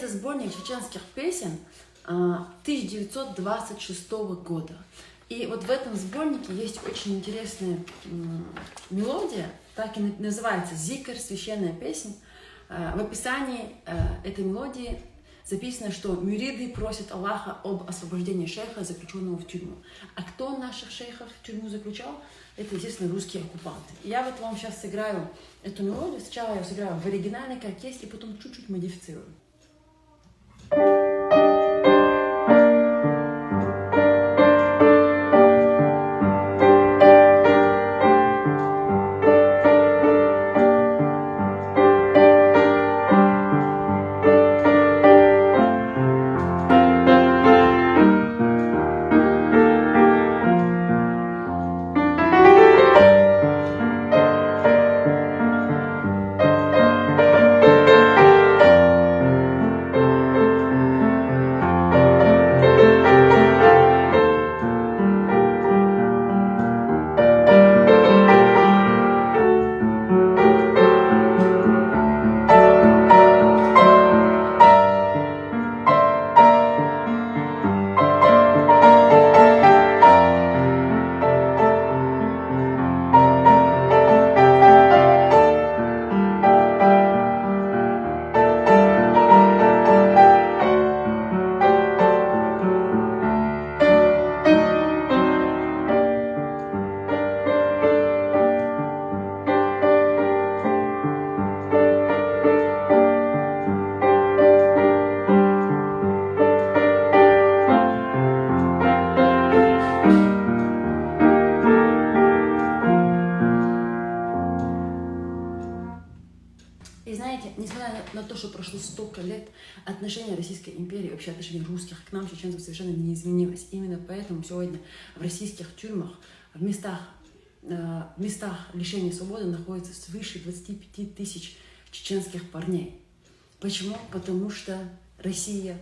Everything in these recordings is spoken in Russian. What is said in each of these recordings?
Это сборник чеченских песен 1926 года. И вот в этом сборнике есть очень интересная мелодия, так и называется «Зикр», священная песня. В описании этой мелодии записано, что мюриды просят Аллаха об освобождении шейха, заключенного в тюрьму. А кто наших шейхов в тюрьму заключал? Это, естественно, русские оккупанты. Я вот вам сейчас сыграю эту мелодию. Сначала я сыграю в оригинале, как есть, и потом чуть-чуть модифицирую. И знаете, несмотря на то, что прошло столько лет, отношение Российской империи, вообще отношение русских к нам, чеченцам, совершенно не изменилось. Именно поэтому сегодня в российских тюрьмах, в местах лишения свободы находится свыше 25 тысяч чеченских парней. Почему? Потому что Россия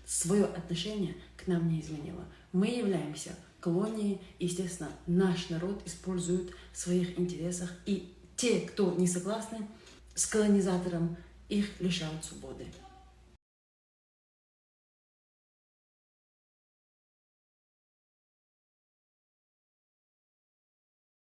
свое отношение к нам не изменила. Мы являемся колонией, и, естественно, наш народ использует в своих интересах, и те, кто не согласны с колонизатором, их лишают свободы.